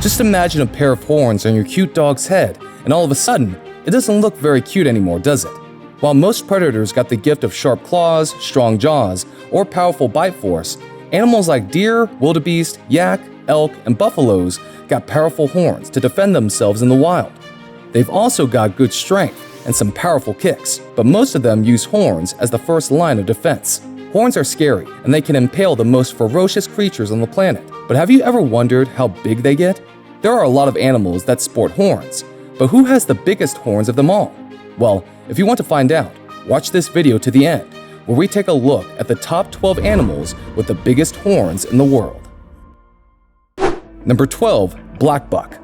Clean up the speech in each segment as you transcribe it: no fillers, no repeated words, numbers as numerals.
Just imagine a pair of horns on your cute dog's head, and all of a sudden, it doesn't look very cute anymore, does it? While most predators got the gift of sharp claws, strong jaws, or powerful bite force, animals like deer, wildebeest, yak, elk, and buffaloes got powerful horns to defend themselves in the wild. They've also got good strength and some powerful kicks, but most of them use horns as the first line of defense. Horns are scary, and they can impale the most ferocious creatures on the planet. But have you ever wondered how big they get? There are a lot of animals that sport horns, but who has the biggest horns of them all? Well, if you want to find out, watch this video to the end, where we take a look at the top 12 animals with the biggest horns in the world. Number 12. Black buck.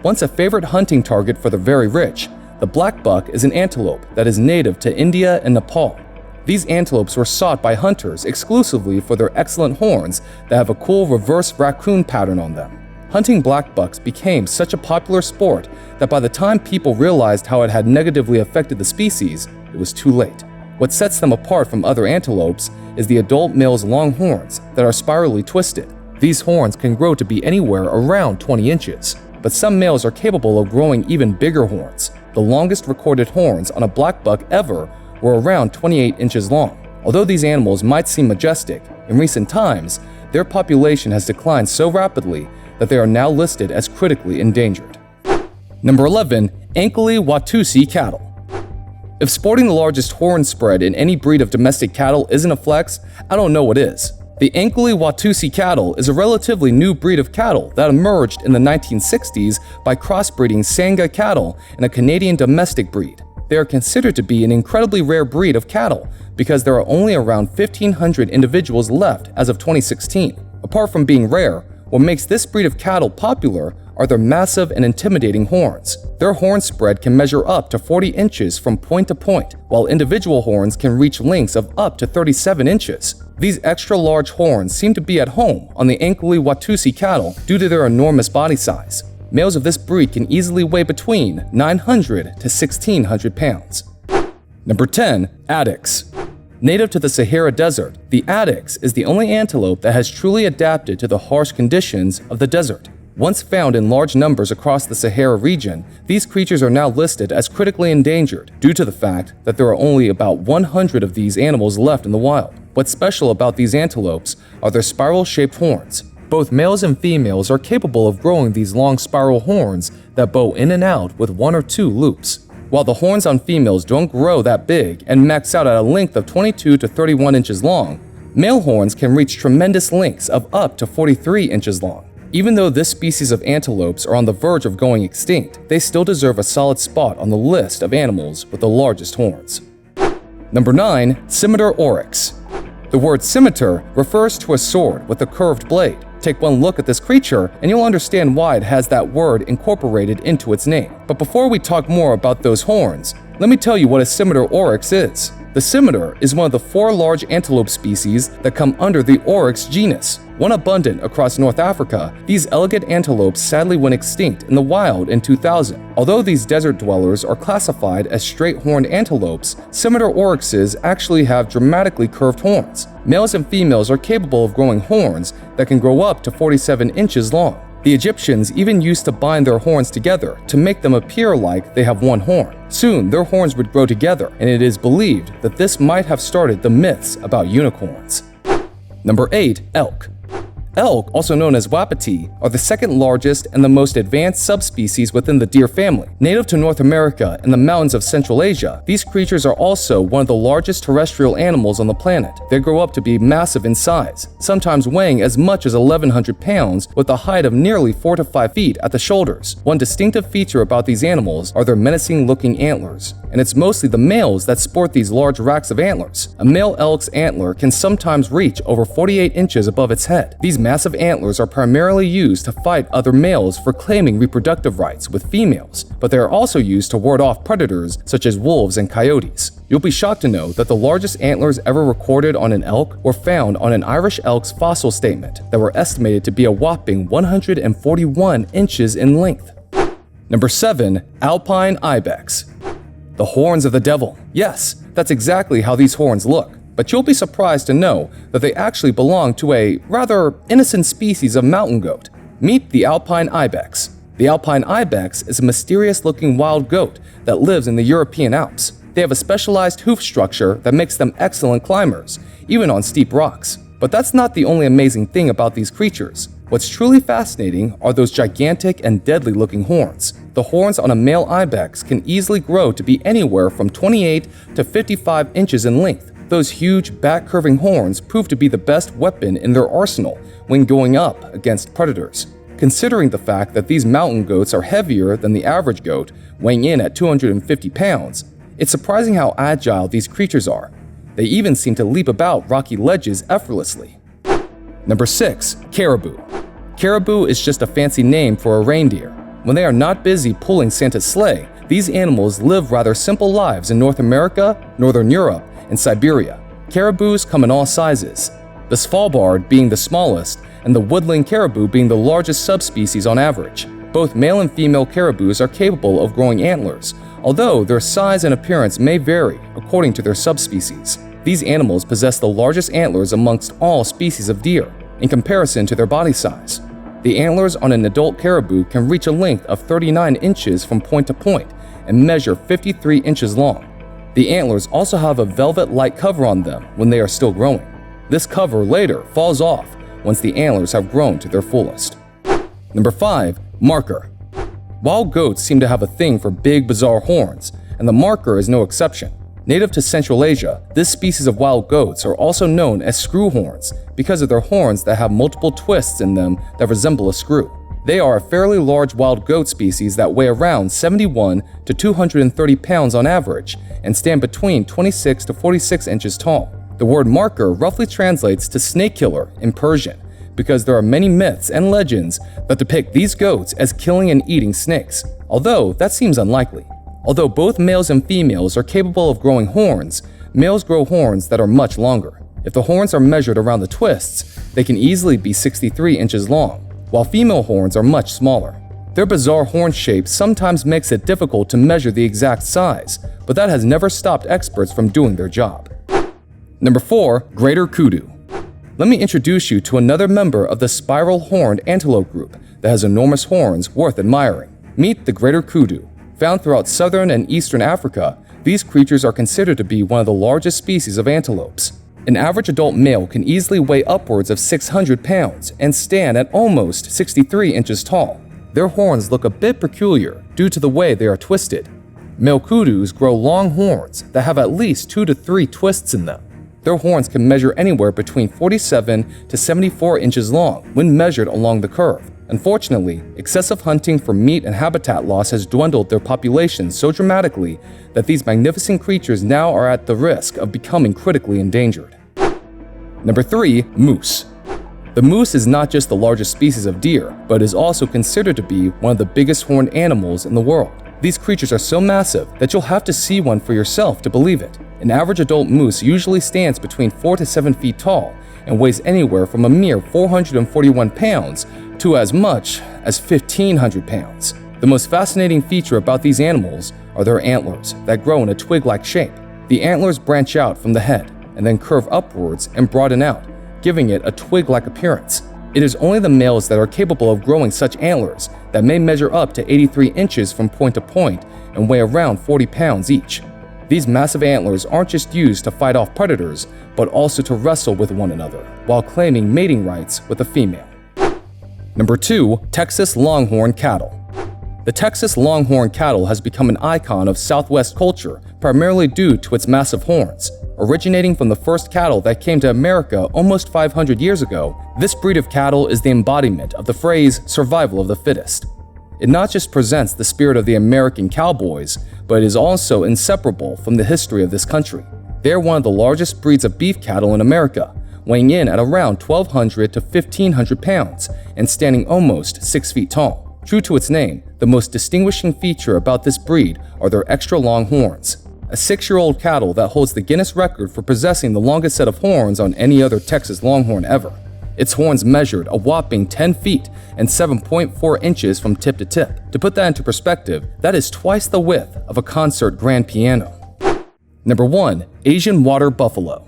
Once a favorite hunting target for the very rich, the black buck is an antelope that is native to India and Nepal. These antelopes were sought by hunters exclusively for their excellent horns that have a cool reverse raccoon pattern on them. Hunting black bucks became such a popular sport that by the time people realized how it had negatively affected the species, it was too late. What sets them apart from other antelopes is the adult male's long horns that are spirally twisted. These horns can grow to be anywhere around 20 inches, but some males are capable of growing even bigger horns. The longest recorded horns on a black buck ever were around 28 inches long. Although these animals might seem majestic, in recent times, their population has declined so rapidly that they are now listed as critically endangered. Number 11. Ankely Watusi cattle. If sporting the largest horn spread in any breed of domestic cattle isn't a flex, I don't know what is. The Ankely Watusi cattle is a relatively new breed of cattle that emerged in the 1960s by crossbreeding Sangha cattle and a Canadian domestic breed. They are considered to be an incredibly rare breed of cattle because there are only around 1,500 individuals left as of 2016. Apart from being rare, what makes this breed of cattle popular are their massive and intimidating horns. Their horn spread can measure up to 40 inches from point to point, while individual horns can reach lengths of up to 37 inches. These extra-large horns seem to be at home on the Ankely Watusi cattle due to their enormous body size. Males of this breed can easily weigh between 900 to 1,600 pounds. Number 10. Ibex. Native to the Sahara Desert, the Ibex is the only antelope that has truly adapted to the harsh conditions of the desert. Once found in large numbers across the Sahara region, these creatures are now listed as critically endangered due to the fact that there are only about 100 of these animals left in the wild. What's special about these antelopes are their spiral-shaped horns. Both males and females are capable of growing these long spiral horns that bow in and out with 1 or 2 loops. While the horns on females don't grow that big and max out at a length of 22 to 31 inches long, male horns can reach tremendous lengths of up to 43 inches long. Even though this species of antelopes are on the verge of going extinct, they still deserve a solid spot on the list of animals with the largest horns. Number 9. Scimitar Oryx. The word scimitar refers to a sword with a curved blade. Take one look at this creature and you'll understand why it has that word incorporated into its name. But before we talk more about those horns, let me tell you what a Scimitar Oryx is. The scimitar is one of the 4 large antelope species that come under the Oryx genus. One abundant across North Africa, these elegant antelopes sadly went extinct in the wild in 2000. Although these desert dwellers are classified as straight-horned antelopes, Scimitar Oryxes actually have dramatically curved horns. Males and females are capable of growing horns that can grow up to 47 inches long. The Egyptians even used to bind their horns together to make them appear like they have one horn. Soon, their horns would grow together, and it is believed that this might have started the myths about unicorns. Number 8. Elk. Elk, also known as wapiti, are the second largest and the most advanced subspecies within the deer family. Native to North America and the mountains of Central Asia, these creatures are also one of the largest terrestrial animals on the planet. They grow up to be massive in size, sometimes weighing as much as 1,100 pounds with a height of nearly 4 to 5 feet at the shoulders. One distinctive feature about these animals are their menacing-looking antlers, and it's mostly the males that sport these large racks of antlers. A male elk's antler can sometimes reach over 48 inches above its head. These massive antlers are primarily used to fight other males for claiming reproductive rights with females, but they are also used to ward off predators such as wolves and coyotes. You'll be shocked to know that the largest antlers ever recorded on an elk were found on an Irish elk's fossil statement that were estimated to be a whopping 141 inches in length. Number 7. Alpine Ibex. The horns of the devil. Yes, that's exactly how these horns look. but you'll be surprised to know that they actually belong to a rather innocent species of mountain goat. Meet the Alpine Ibex. The Alpine Ibex is a mysterious-looking wild goat that lives in the European Alps. They have a specialized hoof structure that makes them excellent climbers, even on steep rocks. But that's not the only amazing thing about these creatures. What's truly fascinating are those gigantic and deadly-looking horns. The horns on a male ibex can easily grow to be anywhere from 28 to 55 inches in length. Those huge, back-curving horns prove to be the best weapon in their arsenal when going up against predators. Considering the fact that these mountain goats are heavier than the average goat, weighing in at 250 pounds, it's surprising how agile these creatures are. They even seem to leap about rocky ledges effortlessly. Number 6. Caribou. Caribou is just a fancy name for a reindeer. When they are not busy pulling Santa's sleigh, these animals live rather simple lives in North America, Northern Europe, and Siberia. Caribous come in all sizes, the Svalbard being the smallest and the woodland caribou being the largest subspecies on average. Both male and female caribous are capable of growing antlers, although their size and appearance may vary according to their subspecies. These animals possess the largest antlers amongst all species of deer, in comparison to their body size. The antlers on an adult caribou can reach a length of 39 inches from point to point and measure 53 inches long. The antlers also have a velvet-like cover on them when they are still growing. This cover later falls off once the antlers have grown to their fullest. Number 5. Marker. Wild goats seem to have a thing for big, bizarre horns, and the marker is no exception. Native to Central Asia, this species of wild goats are also known as screw horns because of their horns that have multiple twists in them that resemble a screw. They are a fairly large wild goat species that weigh around 71 to 230 pounds on average and stand between 26 to 46 inches tall. The word marker roughly translates to snake killer in Persian because there are many myths and legends that depict these goats as killing and eating snakes, although that seems unlikely. Although both males and females are capable of growing horns, males grow horns that are much longer. If the horns are measured around the twists, they can easily be 63 inches long, while female horns are much smaller. Their bizarre horn shape sometimes makes it difficult to measure the exact size, but that has never stopped experts from doing their job. Number 4. Greater Kudu. Let me introduce you to another member of the spiral-horned antelope group that has enormous horns worth admiring. Meet the Greater Kudu. Found throughout southern and eastern Africa, these creatures are considered to be one of the largest species of antelopes. An average adult male can easily weigh upwards of 600 pounds and stand at almost 63 inches tall. Their horns look a bit peculiar due to the way they are twisted. Male kudus grow long horns that have at least 2 to 3 twists in them. Their horns can measure anywhere between 47 to 74 inches long when measured along the curve. Unfortunately, excessive hunting for meat and habitat loss has dwindled their population so dramatically that these magnificent creatures now are at the risk of becoming critically endangered. Number 3. Moose. The moose is not just the largest species of deer, but is also considered to be one of the biggest horned animals in the world. These creatures are so massive that you'll have to see one for yourself to believe it. An average adult moose usually stands between 4 to 7 feet tall and weighs anywhere from a mere 441 pounds to as much as 1,500 pounds. The most fascinating feature about these animals are their antlers that grow in a twig-like shape. The antlers branch out from the head and then curve upwards and broaden out, giving it a twig-like appearance. It is only the males that are capable of growing such antlers that may measure up to 83 inches from point to point and weigh around 40 pounds each. These massive antlers aren't just used to fight off predators, but also to wrestle with one another while claiming mating rights with a female. Number 2. Texas Longhorn Cattle. The Texas Longhorn cattle has become an icon of Southwest culture primarily due to its massive horns. Originating from the first cattle that came to America almost 500 years ago, this breed of cattle is the embodiment of the phrase survival of the fittest. It not just presents the spirit of the American cowboys, but is also inseparable from the history of this country. They are one of the largest breeds of beef cattle in America, weighing in at around 1,200 to 1,500 pounds and standing almost 6 feet tall. True to its name, the most distinguishing feature about this breed are their extra long horns. A 6-year-old cattle that holds the Guinness record for possessing the longest set of horns on any other Texas Longhorn ever. Its horns measured a whopping 10 feet and 7.4 inches from tip to tip. To put that into perspective, that is twice the width of a concert grand piano. Number 1. Asian Water Buffalo.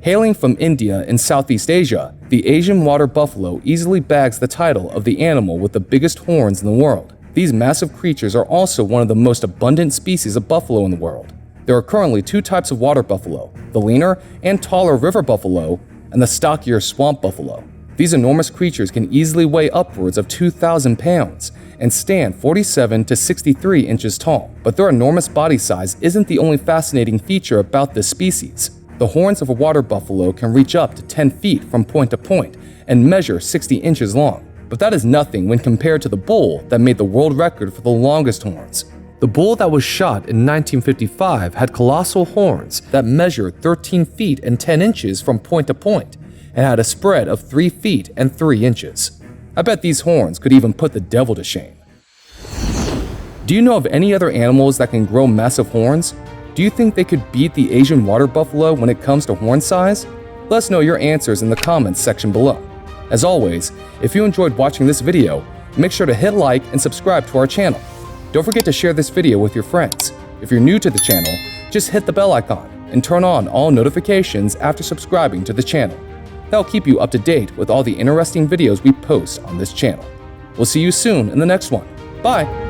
Hailing from India and Southeast Asia, the Asian water buffalo easily bags the title of the animal with the biggest horns in the world. These massive creatures are also one of the most abundant species of buffalo in the world. There are currently two types of water buffalo, the leaner and taller river buffalo and the stockier swamp buffalo. These enormous creatures can easily weigh upwards of 2,000 pounds and stand 47 to 63 inches tall. But their enormous body size isn't the only fascinating feature about this species. The horns of a water buffalo can reach up to 10 feet from point to point and measure 60 inches long. But that is nothing when compared to the bull that made the world record for the longest horns. The bull that was shot in 1955 had colossal horns that measured 13 feet and 10 inches from point to point and had a spread of 3 feet and 3 inches. I bet these horns could even put the devil to shame. Do you know of any other animals that can grow massive horns? Do you think they could beat the Asian water buffalo when it comes to horn size? Let us know your answers in the comments section below. As always, if you enjoyed watching this video, make sure to hit like and subscribe to our channel. Don't forget to share this video with your friends. If you're new to the channel, just hit the bell icon and turn on all notifications after subscribing to the channel. That'll keep you up to date with all the interesting videos we post on this channel. We'll see you soon in the next one. Bye!